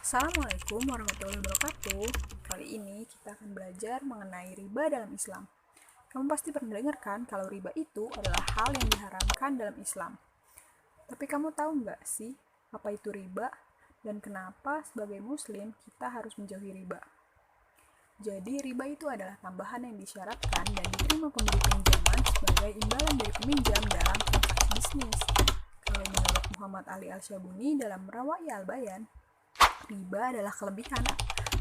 Assalamualaikum warahmatullahi wabarakatuh. Kali ini kita akan belajar mengenai riba dalam Islam. Kamu pasti pernah dengar kan kalau riba itu adalah hal yang diharamkan dalam Islam. Tapi kamu tahu nggak sih apa itu riba dan kenapa sebagai muslim kita harus menjauhi riba? Jadi riba itu adalah tambahan yang disyaratkan dan diterima pemberi pinjaman sebagai imbalan dari peminjam dalam transaksi bisnis. Kalau menurut Muhammad Ali Al-Syabuni dalam Rawai Al-Bayan, riba adalah kelebihan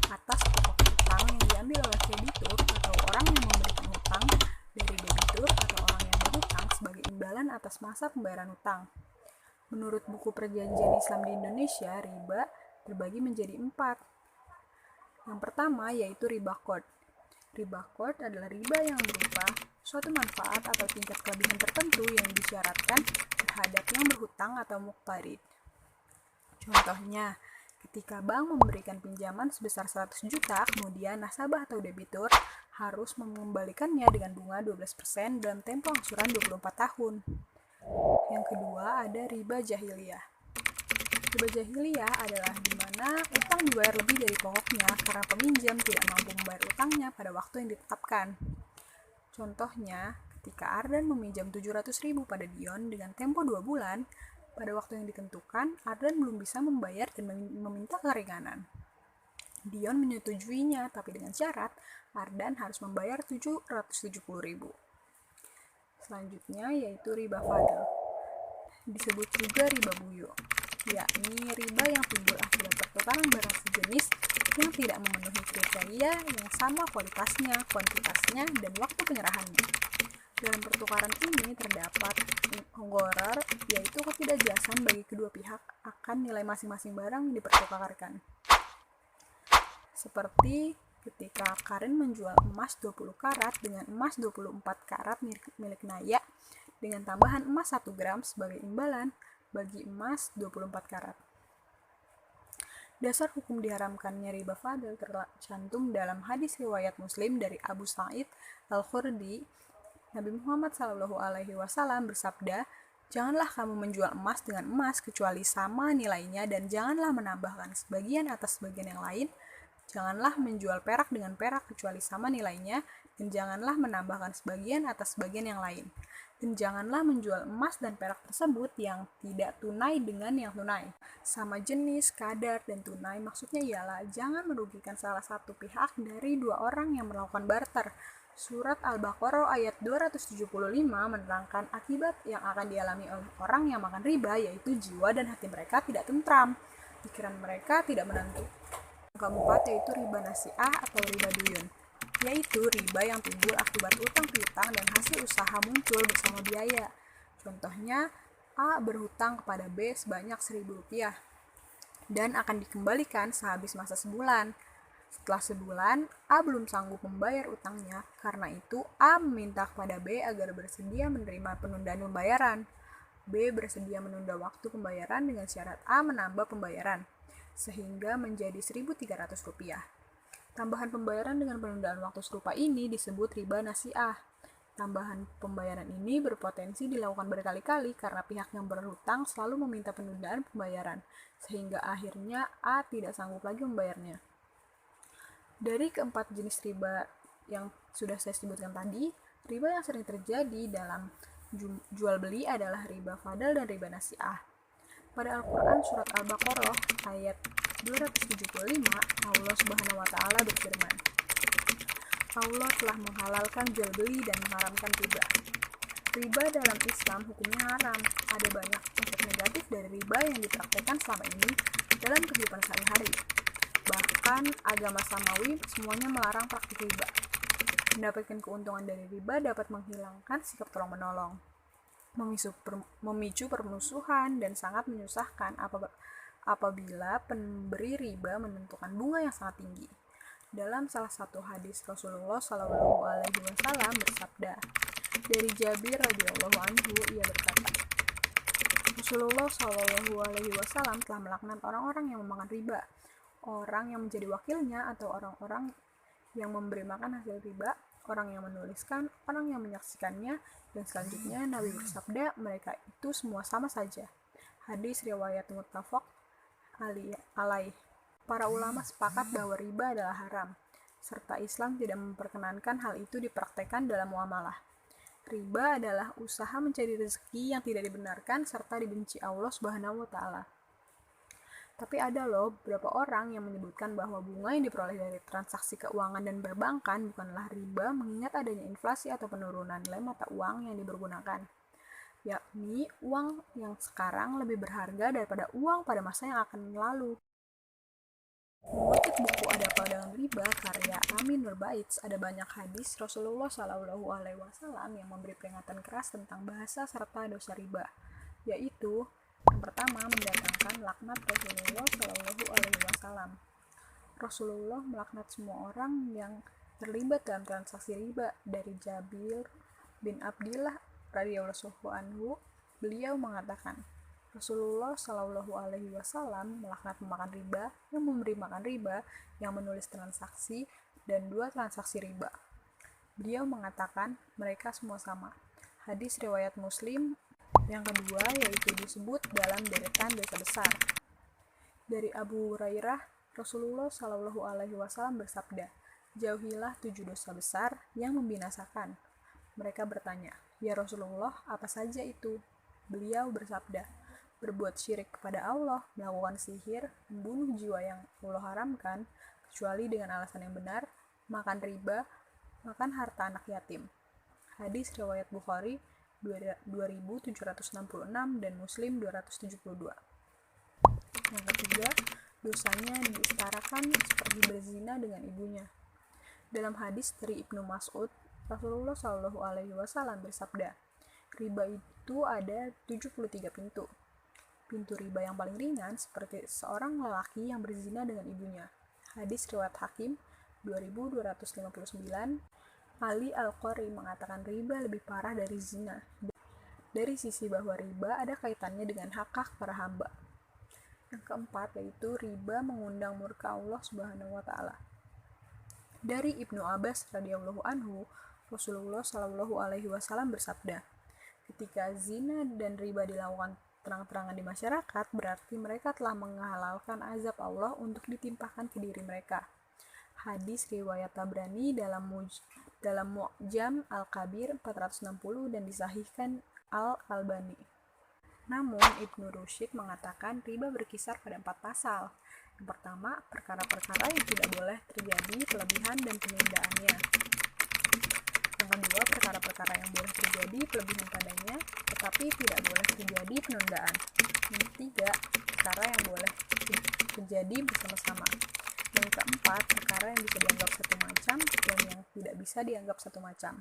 atas pokok hutang yang diambil oleh kreditur atau orang yang memberikan hutang dari debitur atau orang yang berhutang sebagai imbalan atas masa pembayaran hutang. Menurut buku Perjanjian Islam di Indonesia, riba terbagi menjadi 4. Yang pertama yaitu riba qard. Riba qard adalah riba yang berupa suatu manfaat atau tingkat kelebihan tertentu yang disyaratkan terhadap yang berhutang atau muqtarid. Contohnya, ketika bank memberikan pinjaman sebesar 100 juta, kemudian nasabah atau debitur harus mengembalikannya dengan bunga 12% dalam tempo angsuran 24 tahun. Yang kedua ada riba jahiliyah. Riba jahiliyah adalah di mana utang dibayar lebih dari pokoknya karena peminjam tidak mampu membayar utangnya pada waktu yang ditetapkan. Contohnya, ketika Ardan meminjam 700.000 pada Dion dengan tempo 2 bulan, pada waktu yang ditentukan, Ardan belum bisa membayar dan meminta keringanan. Dion menyetujuinya, tapi dengan syarat Ardan harus membayar 770.000. Selanjutnya yaitu riba fadl. Disebut juga riba buyu, yakni riba yang timbul akibat pertukaran barang sejenis yang tidak memenuhi kriteria yang sama kualitasnya, kuantitasnya, dan waktu penyerahannya. Dalam pertukaran ini terdapat gharar, yaitu ketidakjelasan bagi kedua pihak akan nilai masing-masing barang yang dipertukarkan. Seperti ketika Karin menjual emas 20 karat dengan emas 24 karat milik Naya dengan tambahan emas 1 gram sebagai imbalan bagi emas 24 karat. Dasar hukum diharamkannya riba fadl tercantum dalam hadis riwayat Muslim dari Abu Sa'id Al-Khudri. Nabi Muhammad SAW bersabda, "Janganlah kamu menjual emas dengan emas kecuali sama nilainya dan janganlah menambahkan sebagian atas sebagian yang lain. Janganlah menjual perak dengan perak kecuali sama nilainya dan janganlah menambahkan sebagian atas sebagian yang lain. Dan janganlah menjual emas dan perak tersebut yang tidak tunai dengan yang tunai. Sama jenis, kadar, dan tunai maksudnya ialah jangan merugikan salah satu pihak dari dua orang yang melakukan barter." Surat Al-Baqarah ayat 275 menerangkan akibat yang akan dialami oleh orang yang makan riba, yaitu jiwa dan hati mereka tidak tentram, pikiran mereka tidak menentu. Yang keempat yaitu riba nasi'ah atau riba duyun, yaitu riba yang timbul akibat utang piutang dan hasil usaha muncul bersama biaya. Contohnya, A berhutang kepada B sebanyak Rp1.000 dan akan dikembalikan sehabis masa sebulan. Setelah sebulan, A belum sanggup membayar utangnya, karena itu A meminta kepada B agar bersedia menerima penundaan pembayaran. B bersedia menunda waktu pembayaran dengan syarat A menambah pembayaran, sehingga menjadi Rp1.300. Tambahan pembayaran dengan penundaan waktu serupa ini disebut riba nasi'ah. Tambahan pembayaran ini berpotensi dilakukan berkali-kali karena pihak yang berhutang selalu meminta penundaan pembayaran, sehingga akhirnya A tidak sanggup lagi membayarnya. Dari keempat jenis riba yang sudah saya sebutkan tadi, riba yang sering terjadi dalam jual beli adalah riba fadl dan riba nasi'ah. Pada Al-Quran surat Al-Baqarah ayat 275, Allah Subhanahu wa Ta'ala berfirman, "Allah telah menghalalkan jual beli dan mengharamkan riba." Riba dalam Islam hukumnya haram. Ada banyak efek negatif dari riba yang dipraktikkan selama ini dalam kehidupan sehari-hari. Bahkan agama samawi semuanya melarang praktik riba. Mendapatkan keuntungan dari riba dapat menghilangkan sikap tolong-menolong, memicu permusuhan, dan sangat menyusahkan apabila pemberi riba menentukan bunga yang sangat tinggi. Dalam salah satu hadis Rasulullah SAW bersabda, dari Jabir radhiyallahu anhu, ia berkata, Rasulullah SAW telah melaknat orang-orang yang memakan riba, orang yang menjadi wakilnya atau orang-orang yang memberi makan hasil riba, orang yang menuliskan, orang yang menyaksikannya, dan selanjutnya Nabi bersabda, mereka itu semua sama saja. Hadis riwayat muttafaq alaih. Para ulama sepakat bahwa riba adalah haram, serta Islam tidak memperkenankan hal itu dipraktekkan dalam muamalah. Riba adalah usaha mencari rezeki yang tidak dibenarkan serta dibenci Allah Subhanahu wa taala. Tapi ada loh beberapa orang yang menyebutkan bahwa bunga yang diperoleh dari transaksi keuangan dan perbankan bukanlah riba mengingat adanya inflasi atau penurunan nilai mata uang yang dipergunakan. Yakni uang yang sekarang lebih berharga daripada uang pada masa yang akan lalu. Mengutip buku Ada Apa Dengan Riba karya Amin Nurbaits, ada banyak hadis Rasulullah Shallallahu Alaihi Wasallam yang memberi peringatan keras tentang bahasa serta dosa riba, yaitu yang pertama, mendatangkan laknat Rasulullah Shallallahu Alaihi Wasallam. Rasulullah melaknat semua orang yang terlibat dalam transaksi riba. Dari Jabir bin Abdillah radhiyallahu anhu, beliau mengatakan, Rasulullah Shallallahu Alaihi Wasallam melaknat pemakan riba, yang memberi makan riba, yang menulis transaksi, dan 2 transaksi riba. Beliau mengatakan mereka semua sama. Hadis riwayat Muslim. Yang kedua yaitu disebut dalam deretan dosa besar. Dari Abu Hurairah, Rasulullah Shallallahu Alaihi Wasallam bersabda, jauhilah 7 dosa besar yang membinasakan. Mereka bertanya, ya Rasulullah, apa saja itu? Beliau bersabda, berbuat syirik kepada Allah, melakukan sihir, membunuh jiwa yang Allah haramkan, kecuali dengan alasan yang benar, makan riba, makan harta anak yatim. Hadis riwayat Bukhari 2766 dan Muslim 272. Yang ketiga, dosanya disetarakan seperti berzina dengan ibunya. Dalam hadis dari Ibnu Mas'ud, Rasulullah Shallallahu Alaihi Wasallam bersabda, riba itu ada 73 pintu. Pintu riba yang paling ringan seperti seorang lelaki yang berzina dengan ibunya. Hadis riwayat Hakim 2259. Ali Al-Qari mengatakan riba lebih parah dari zina, dari sisi bahwa riba ada kaitannya dengan hak para hamba. Yang keempat yaitu riba mengundang murka Allah Subhanahu wa taala. Dari Ibnu Abbas radhiyallahu anhu, Rasulullah Shallallahu alaihi wasallam bersabda, ketika zina dan riba dilakukan terang-terangan di masyarakat, berarti mereka telah menghalalkan azab Allah untuk ditimpakan ke diri mereka. Hadis riwayat Tabrani dalam Mu'jam Al-Kabir 460 dan disahihkan Al-Albani. Namun, Ibnu Rushd mengatakan riba berkisar pada 4 pasal. Yang pertama, perkara-perkara yang tidak boleh terjadi kelebihan dan penundaannya. Yang kedua, perkara-perkara yang boleh terjadi kelebihan padanya, tetapi tidak boleh terjadi penundaan. Yang ketiga, perkara yang boleh terjadi bersama-sama. Yang keempat, perkara yang bisa dianggap satu macam dan yang tidak bisa dianggap satu macam.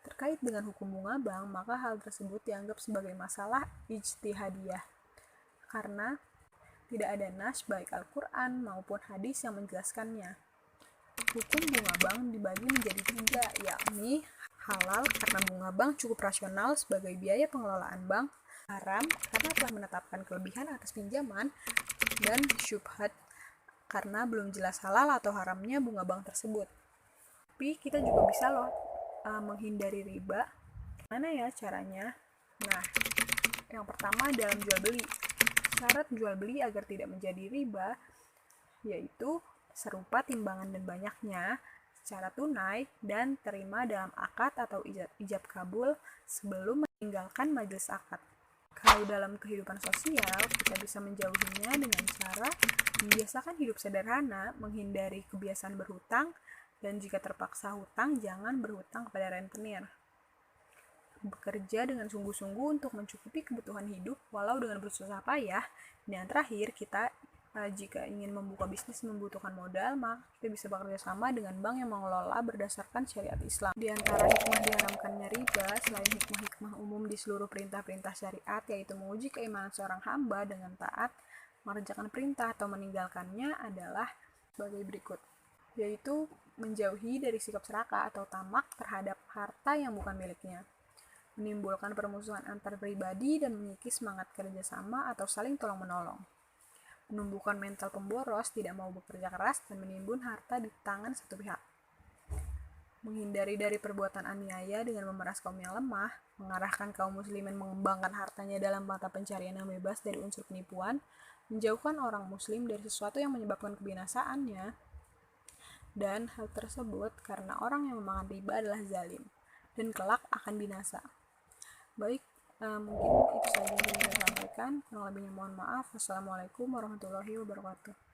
Terkait dengan hukum bunga bank, maka hal tersebut dianggap sebagai masalah ijtihadiyah, karena tidak ada nas baik Al-Quran maupun hadis yang menjelaskannya. Hukum bunga bank dibagi menjadi 3, yakni halal karena bunga bank cukup rasional sebagai biaya pengelolaan bank, haram karena telah menetapkan kelebihan atas pinjaman, dan syubhat karena belum jelas halal atau haramnya bunga bank tersebut. Tapi kita juga bisa loh menghindari riba. Mana ya caranya? Nah, yang pertama dalam jual beli. Syarat jual beli agar tidak menjadi riba yaitu serupa timbangan dan banyaknya, secara tunai, dan terima dalam akad atau ijab kabul sebelum meninggalkan majelis akad. Kalau dalam kehidupan sosial, kita bisa menjauhinya dengan cara membiasakan hidup sederhana, menghindari kebiasaan berhutang, dan jika terpaksa hutang, jangan berhutang kepada rentenir. Bekerja dengan sungguh-sungguh untuk mencukupi kebutuhan hidup, walau dengan bersusah payah. Dan yang terakhir, kita jika ingin membuka bisnis membutuhkan modal, maka kita bisa bekerja sama dengan bank yang mengelola berdasarkan syariat Islam. Di antara hikmah diharamkannya riba, selain hikmah-hikmah umum di seluruh perintah-perintah syariat, yaitu menguji keimanan seorang hamba dengan taat, mengerjakan perintah atau meninggalkannya adalah sebagai berikut, yaitu menjauhi dari sikap serakah atau tamak terhadap harta yang bukan miliknya, menimbulkan permusuhan antar pribadi dan mengikis semangat kerjasama atau saling tolong-menolong, menumbuhkan mental pemboros, tidak mau bekerja keras, dan menimbun harta di tangan satu pihak, menghindari dari perbuatan aniaya dengan memeras kaum yang lemah, mengarahkan kaum muslimin mengembangkan hartanya dalam mata pencarian yang bebas dari unsur penipuan, menjauhkan orang muslim dari sesuatu yang menyebabkan kebinasaannya, dan hal tersebut karena orang yang memakan riba adalah zalim dan kelak akan binasa. Baik, mungkin itu saja yang bisa saya sampaikan. Yang lebihnya mohon maaf. Wassalamualaikum warahmatullahi wabarakatuh.